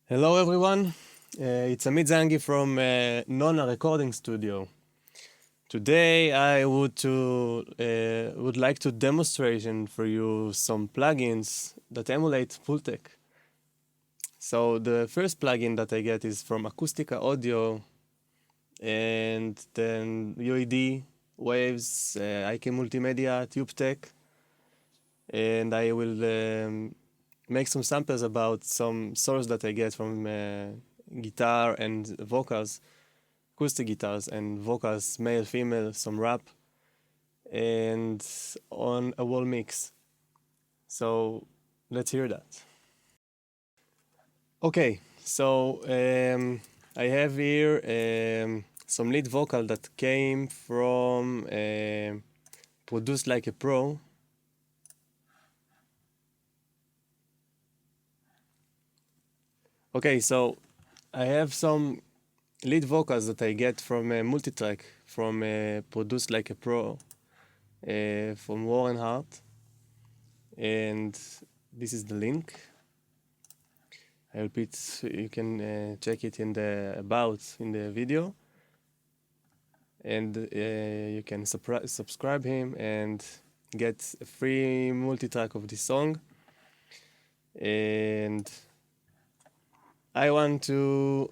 Hello everyone, it's Amit Zangi from Nona Recording Studio. Today I would like to demonstrate for you some plugins that emulate Pultec. So the first plugin that I get is from Acustica Audio, and then UAD, Waves, IK Multimedia, PuigTec, and I will make some samples about some source that I get from guitar and vocals, acoustic guitars and vocals, male, female, some rap, and on a wall mix. So let's hear that. Okay, so I have here some lead vocal that came from Produced Like a Pro. Okay, so I have some lead vocals that I get from a multi-track from Produced Like a Pro from Warren Hart, and this is the link. I repeat, you can check it in the about in the video, and you can subscribe him and get a free multi-track of this song. And I want to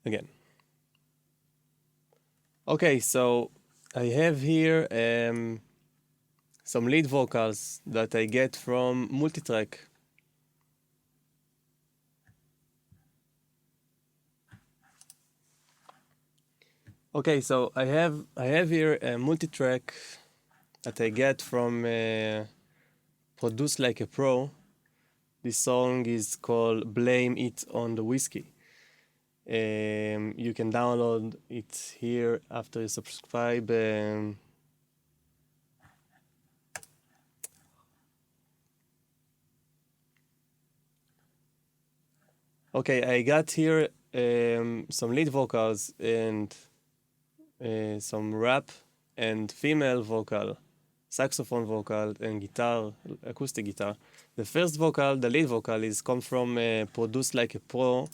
again. Okay, so I have here some lead vocals that I get from multitrack. Okay, so I have here a multitrack that I get from Produced Like a Pro. This song is called Blame It on the Whiskey. You can download it here after you subscribe. Okay, I got here some lead vocals and some rap and female vocal, saxophone vocal, and guitar, acoustic guitar. The first vocal, the lead vocal, is come from Produced Like a Pro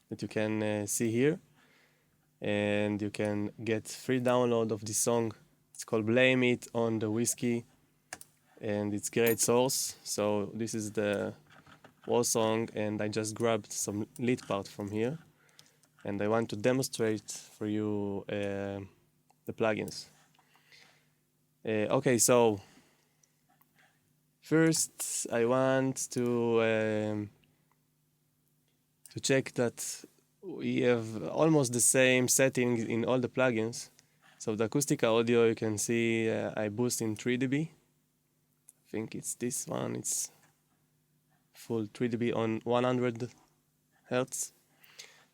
that you can see here, and you can get free download of this song. It's called Blame It on the Whiskey, and it's great source. So this is the whole song, and I just grabbed some lead part from here, and I want to demonstrate for you the plugins. Okay, so first I want to check that we have almost the same settings in all the plugins. So the Acustica Audio, you can see I boost in 3 dB. I think it's this one. It's full 3 dB on 100 Hertz.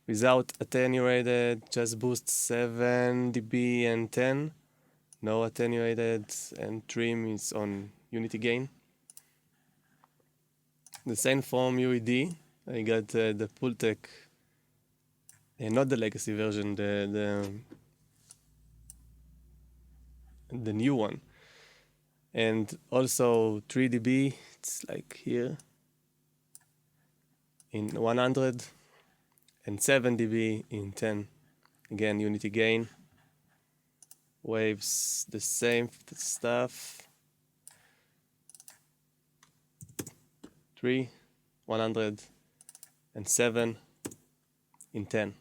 Without attenuated, just boost 7 dB and 10. No attenuated, and trim is on unity gain. The same from UAD. I got the Pultec, not the legacy version, the new one. And also 3 dB, it's like here in 100, and 7 dB in 10. Again, unity gain. Waves, the same stuff. 3, 100, and 7 in 10.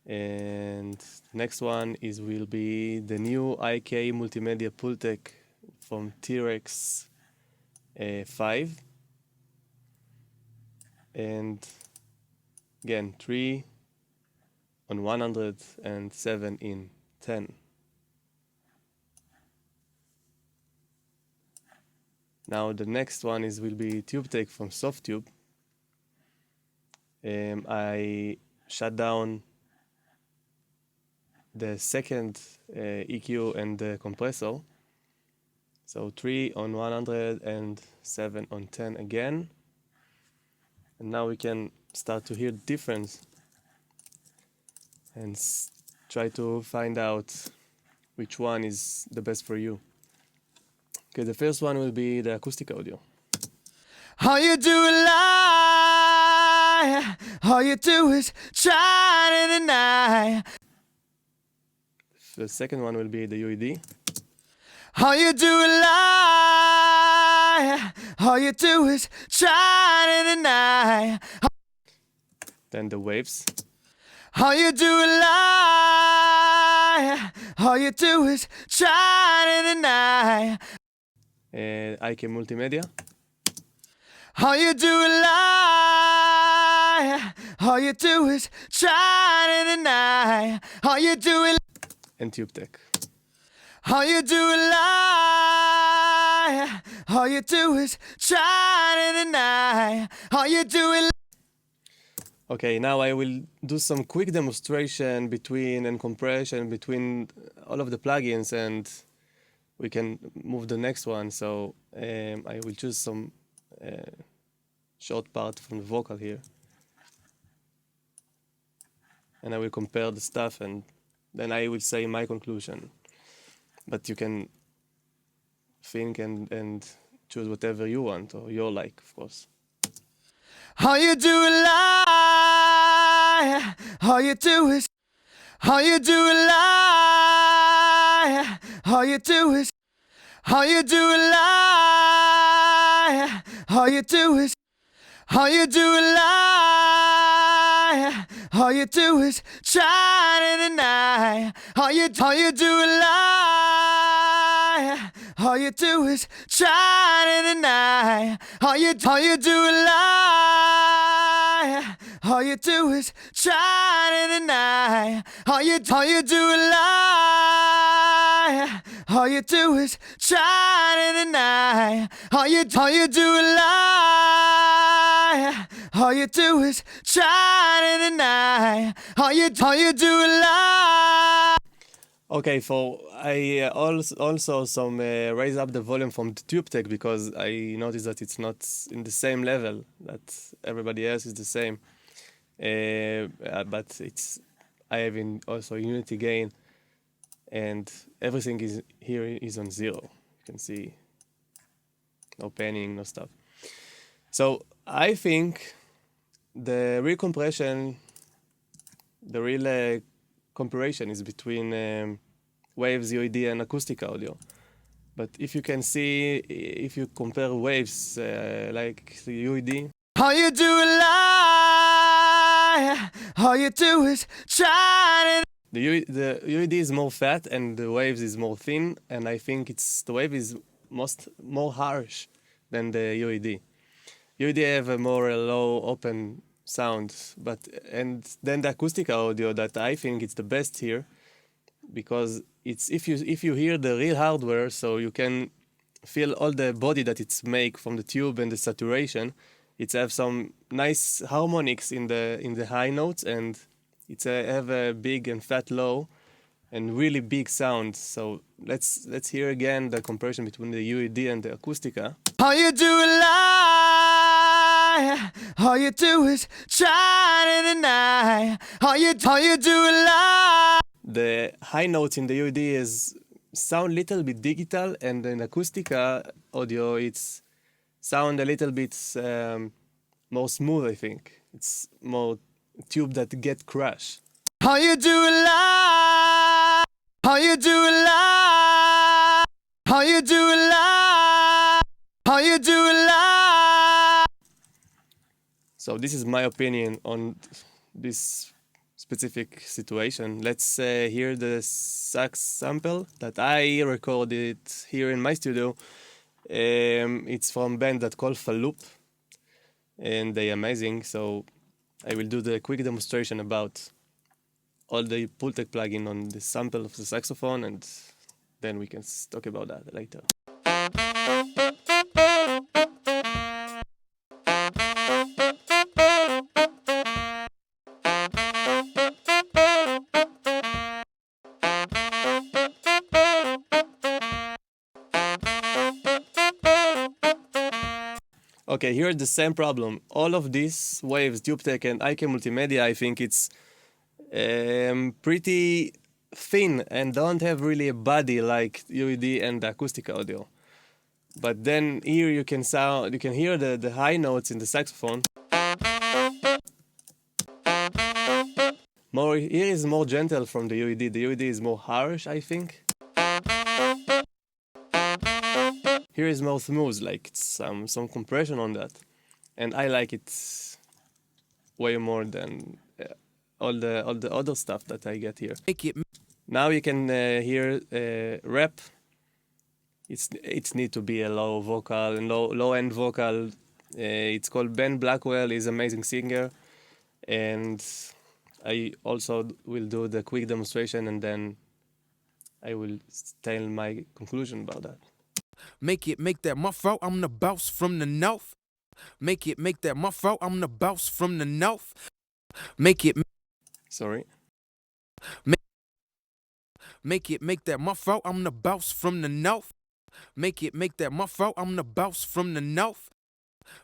And the next one will be the new IK Multimedia Pultec from T-Rex 5. And again, 3 on 100 and 7 in 10. Now the next one will be PuigTec from Softube. I shut down the second EQ and the compressor. So 3 on 100 and 7 on 10 again. And now we can start to hear the difference and try to find out which one is the best for you. Okay, the first one will be the acoustic audio. All you do is lie. All you do is try to deny. The second one will be the UAD. All you do is lie. All you do is try to deny. Then the waves. All you do is lie. All you do is try to deny. IK Multimedia. All you do is lie. All you do is try to deny. All you do is And PuigTec. all you do is lie. All you do is try to deny. All you do is Okay, now I will do some quick demonstration and comparison between all of the plugins, and we can move the next one. So I will choose some short part from the vocal here. And I will compare the stuff, and then I will say my conclusion. But you can think and choose whatever you want, or your like, of course. all you do is lie. All you do is all you do is lie. All you do is all you do is lie. All you do is all you do is lie. All you do is try to deny. All you do is lie. All you do is try to deny. All you do is lie. All you do is try to deny. All you do is lie. All you do is try to deny. All you do is lie. All you do is try to deny. All you do is lie. Okay, I also some raise up the volume from the PuigTec, because I noticed that it's not in the same level, that everybody else is the same. But I have also unity gain, and everything here is on 0. You can see no panning, no stuff. So I think the real comparison is between waves, UAD, and acoustic audio. But if you can see, if you compare waves like the UAD, all you do is lie. All you do is try to. the UAD is more fat and the waves is more thin, and I think the wave is more harsh than the UAD. UAD have a more low open sound, and then the acoustic audio that I think it's the best here, because it's if you hear the real hardware, so you can feel all the body that it's make from the tube and the saturation. It have some nice harmonics in the high notes, and it's have a big and fat low and really big sound. So let's hear again the comparison between the UAD and the Acustica. All you do is lie. All you do is try to deny. All you do is lie. The high notes in the UAD sound a little bit digital, and in Acustica audio it's sound a little bit more smooth. I think it's more tube that get crash. All you do is lie. All you do is lie. All you do is lie. All you do is lie. So this is my opinion on this specific situation. Let's hear the sax sample that I recorded here in my studio. It's from a band that called Falloop, and they're amazing. So I will do the quick demonstration about all the Pultec plugin on the sample of the saxophone, and then we can talk about that later. Okay, here's the same problem. All of these waves, PuigTec and IK Multimedia, I think it's pretty thin and don't have really a body like UAD and Acustica audio. But then here you can hear the high notes in the saxophone. Here is more gentle from the UAD. The UAD is more harsh, I think. Here is more smooth, like some compression on that, and I like it way more than all the other stuff that I get here. Now you can hear rap. It need to be a low vocal and low end vocal. It's called Ben Blackwell. He's an amazing singer, and I also will do the quick demonstration and then I will tell my conclusion about that. Make that my fault, I'm the boss from the north. Make that my fault, I'm the boss from the north. Sorry. Make that my fault, I'm the boss from the north. Make that my fault, I'm the boss from the north.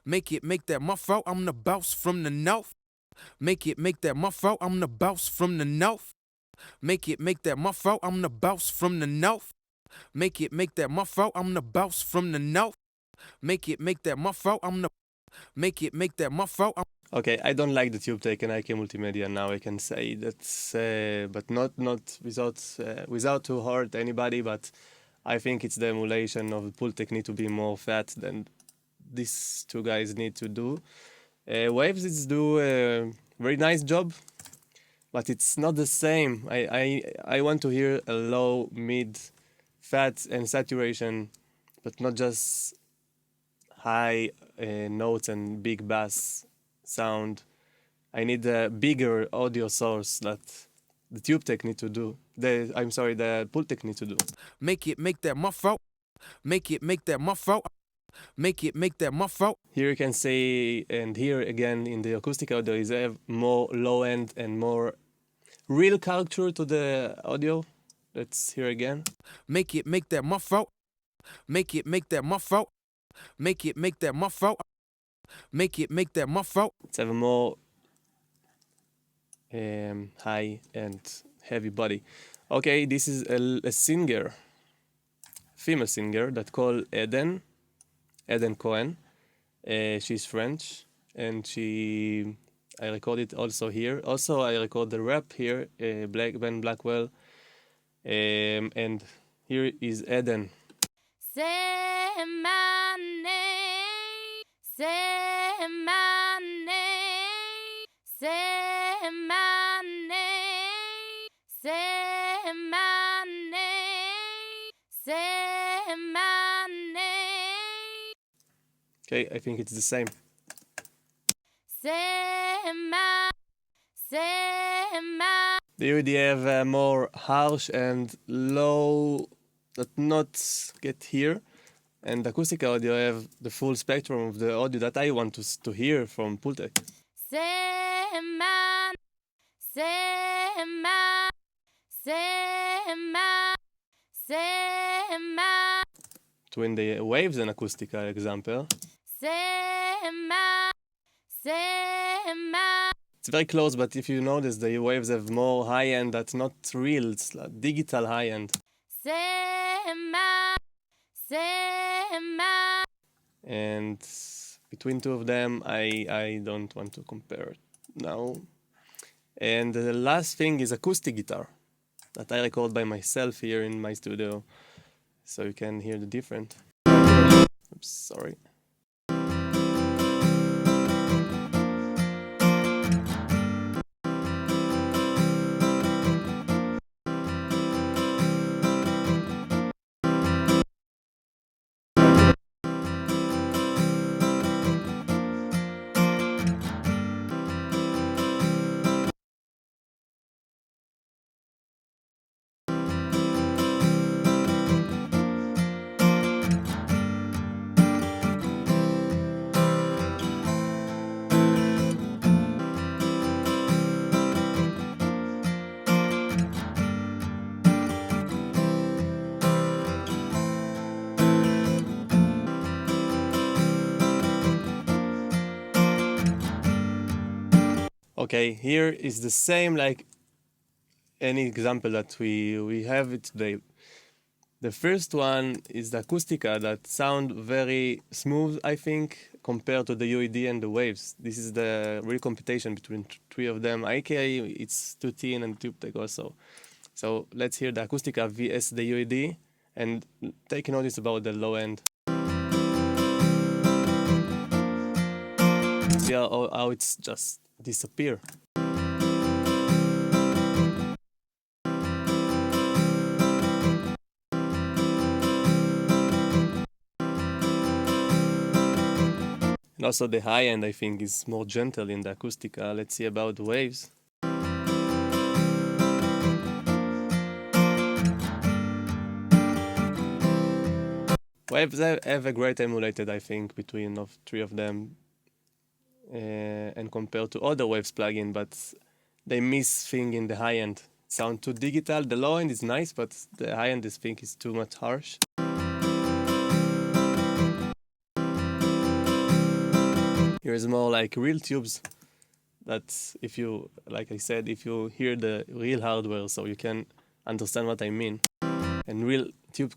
Make that my fault, I'm the boss from the north. Make that my fault, I'm the boss from the north. Make that my fault, I'm the boss from the north. Make that my fault, I'm the boss from the north. Make that my fault, I'm the make that my fault. Okay, I don't like the PuigTec and IK Multimedia now. I can say that, but not without to hurt anybody. But I think it's the emulation of Pultec need to be more fat than these two guys need to do. Waves is do a very nice job, but it's not the same. I want to hear a low, mid, fat and saturation, but not just high notes and big bass sound. I need a bigger audio source that the PuigTec need to do. The Pultec need to do. Make that my fault. Make that my fault. Make that my fault. Here you can say, and here again in the acoustic audio is have more low end and more real character to the audio. Let's hear again. Make that my fault. Make that my fault. Make that my fault. Make that my fault. Let's have a more high and heavy body. Okay, this is a singer, female singer that called Eden Cohen. She's French, and I recorded also here. Also, I record the rap here, Ben Blackwell, and here is Eden. Say my name, say my name, say my name, say my name, say my name. Okay, I think it's the same. The UAD have more harsh and low that notes get here, and acoustic audio have the full spectrum of the audio that I want to hear from Pultec. Between the waves and Acustica example, it's very close, but if you notice, the waves have more high end that's not real, it's like digital high end. And between two of them, I don't want to compare now. And the last thing is acoustic guitar that I record by myself here in my studio, so you can hear the difference. Oops, sorry. Okay, here is the same like any example that we have it today. The first one is the Acustica that sound very smooth, I think, compared to the UAD and the waves. This is the real competition between three of them. IK, it's too thin, and PuigTec also. So let's hear the Acustica vs the UAD and take notice about the low end. See how it's just disappear. And also the high end, I think, is more gentle in the Acustica. Let's see about the waves. Waves have a great emulated, I think, between of three of them, and compared to other waves plugin, but they miss thing in the high end. Sound too digital. The low end is nice, but the high end, I think, is too much harsh. Here's more like real tubes that if you, like I said, if you hear the real hardware, so you can understand what I mean. And real tube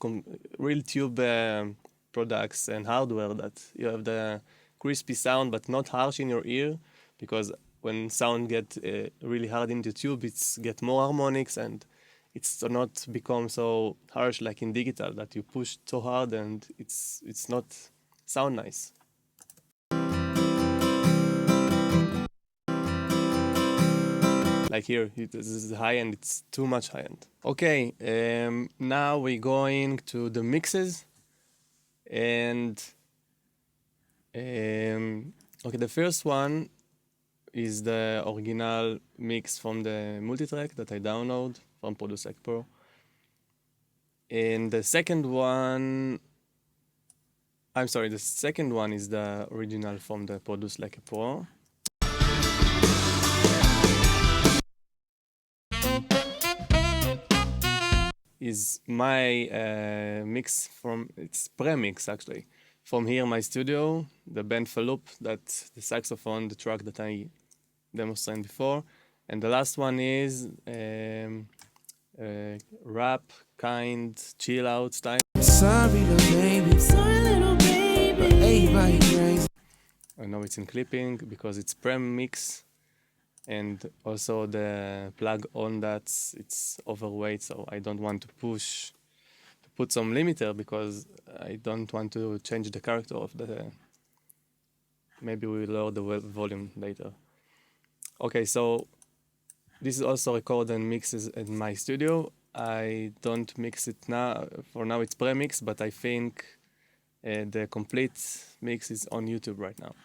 products and hardware that you have the crispy sound but not harsh in your ear, because when sound get really hard in the tube, it's get more harmonics and it's not become so harsh like in digital that you push so hard and it's not sound nice. Like here, this is high end, it's too much high end. Okay, now we're going to the mixes. And okay, the first one is the original mix from the multitrack that I download from PuigTec Pro. And the second one, I'm sorry, the second one is the original from the PuigTec Pro. Is my mix from, it's pre-mix actually, from here my studio, the band Falloop, that's the saxophone, the track that I demonstrated before. And the last one is rap, kind, chill out style. Sorry, little baby. Sorry, little baby. Everybody crazy. I know it's in clipping because it's pre-mix. And also the plug on that, it's overweight, so I don't want to put some limiter because I don't want to change the character of the, maybe we'll lower the volume later. Okay, so this is also recorded and mixes in my studio. I don't mix it now, for now it's pre-mix, but I think the complete mix is on YouTube right now.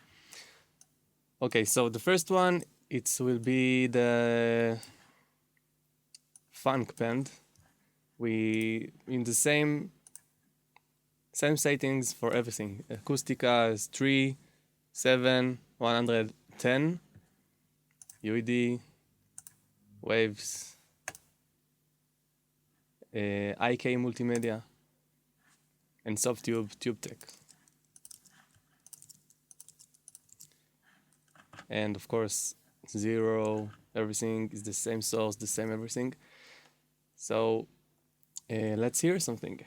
Okay, so the first one, it will be the funk band. We in the same settings for everything. Acustica is 3, 7, 110, UAD, waves, IK Multimedia, and Softube, PuigTec. And of course, 0, everything is the same source, the same everything. So let's hear something.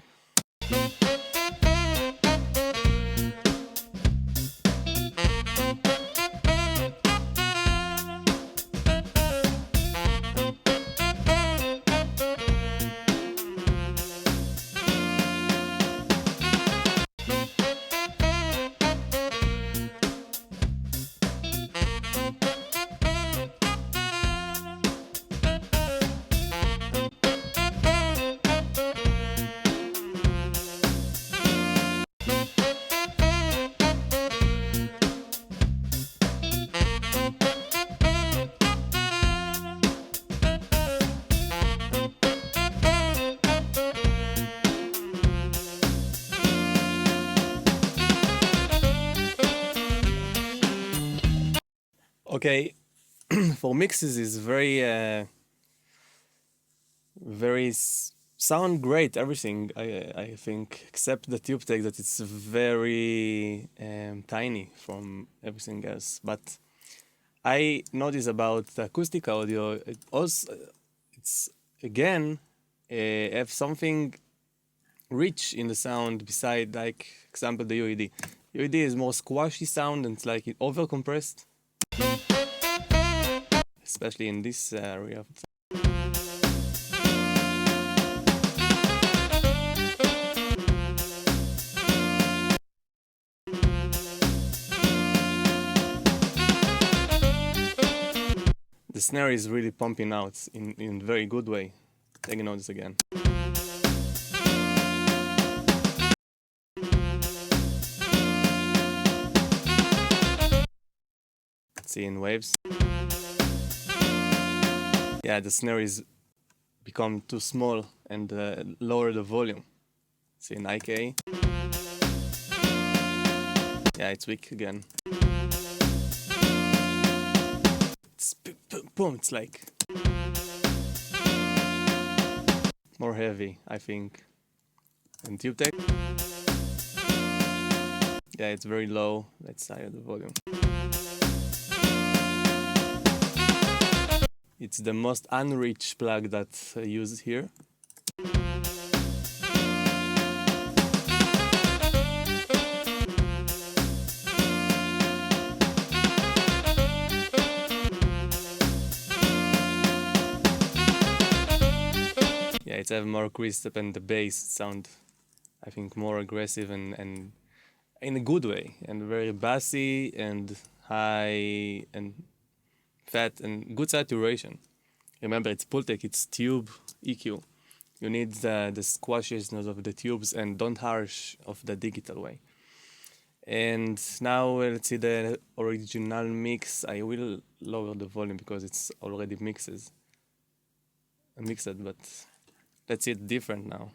Okay, for mixes is very sound great, everything, I think, except the PuigTec that it's very tiny from everything else. But I noticed about the acoustic audio, it also, it's again, have something rich in the sound beside, like, example, the UAD. UAD is more squashy sound and it's like over compressed, especially in this area. The snare is really pumping out in a very good way. Take a notice again. See in waves. Yeah, the snare is become too small and lower the volume. See in IK. Yeah, it's weak again. It's boom, it's like more heavy, I think. And PuigTec. Yeah, it's very low. Let's higher the volume. It's the most unreached plug that I use here. Yeah, it's have more crisp and the bass sound, I think, more aggressive and in a good way, and very bassy and high and fat and good saturation. Remember, it's Pultec, it's tube EQ. You need the squashiness of the tubes and don't harsh of the digital way. And now let's see the original mix. I will lower the volume because it's already mixed, but let's see it different now.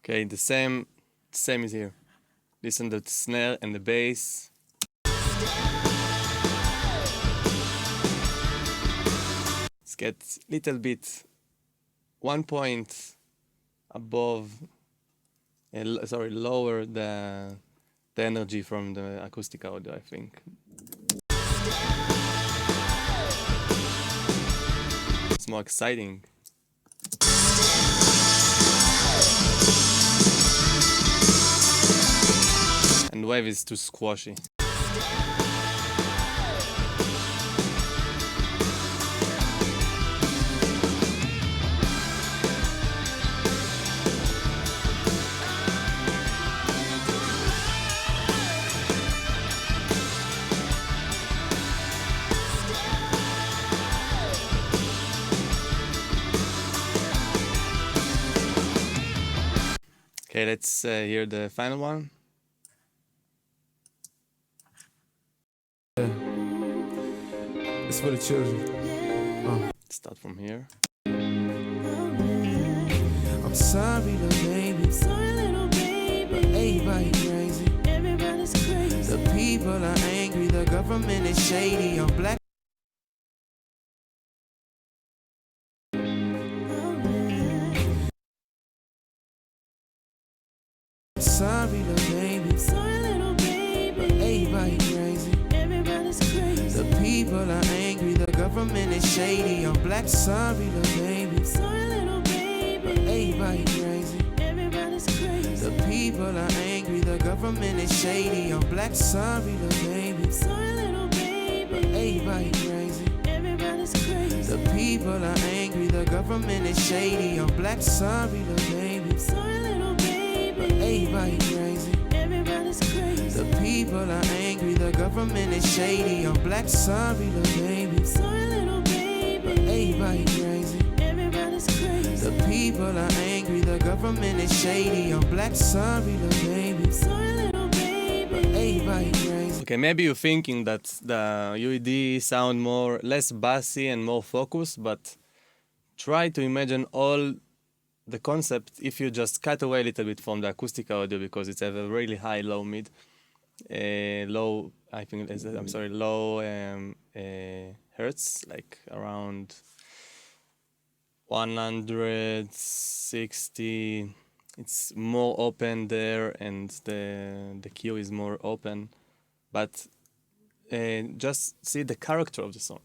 Okay, the same is here. Listen to the snare and the bass. Let's get little bit 1 point above, lower the energy from the acoustic audio, I think. It's more exciting. And wave is too squashy. Okay, let's hear the final one. It's for the children. Start from here. I'm sorry, little baby. Sorry, little baby. But everybody crazy. Everybody's crazy. The people are angry. The government is shady. I'm black. Sorry, little baby. Sorry, little baby. But everybody crazy. Everybody's crazy. The people are angry. The government is shady. I'm black. Sorry, little baby. Sorry, little baby. But everybody crazy. Everybody's crazy. The people are angry. The government is shady. I'm black. Sorry, little baby. Sorry, little baby. But everybody crazy. Everybody's crazy. The people are angry. The government is shady. I'm black. Sorry, little baby. Sorry, little baby. But everybody crazy. Everybody's crazy. The people government is shady. I'm black, sorry, little baby. Sorry, little baby. Everybody crazy. Everybody's crazy. The people are angry, the government is shady. I'm black, sorry, little baby. Sorry, little baby. Everybody crazy. Okay, maybe you're thinking that the UAD sound less bassy and more focused, but try to imagine all the concept if you just cut away a little bit from the Acustica audio, because it's have a really high low mid, low, I think, I'm sorry, low hertz, like around 160. It's more open there, and the Q is more open, but just see the character of the song.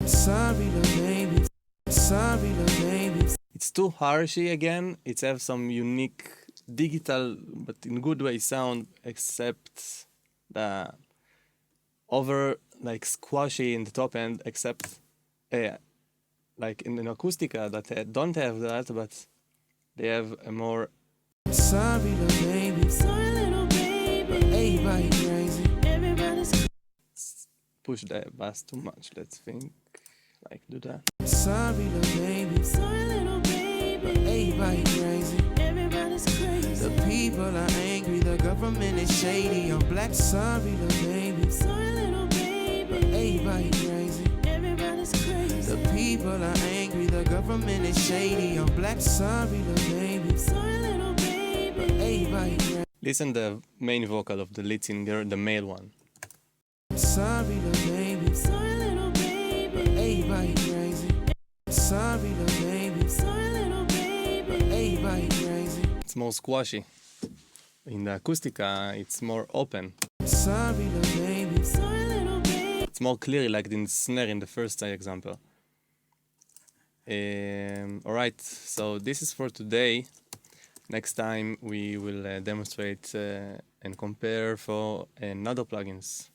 Sorry, little baby. Sorry, little baby. It's too harshy again. It has some unique digital, but in good way sound, except the over like squashy in the top end, except like in an Acustica that don't have that, but they have a more. Sorry, little baby. Sorry, little baby. Everybody crazy. Everybody's Push the bass too much. Let's think. Like do that. Sorry, little baby. Sorry, little baby. Everybody crazy. Everybody's crazy. The people are angry, the government is shady. I'm black, sorry, little baby. Sorry, little baby. Everybody crazy. Everybody's crazy. The people are angry, the government is shady. I'm black, sorry, little baby. Sorry, little baby. Everybody crazy. Listen the main vocal of the lead singer, the male one. Sorry, little baby. Sorry, little baby. Everybody crazy. Sorry, little baby. Sorry, little baby. Everybody crazy. It's more squashy. In the Acustica, it's more open. Sorry, little baby. Sorry, little baby. It's more clear, like in snare in the first example. Alright, so this is for today. Next time we will demonstrate and compare for another plugins.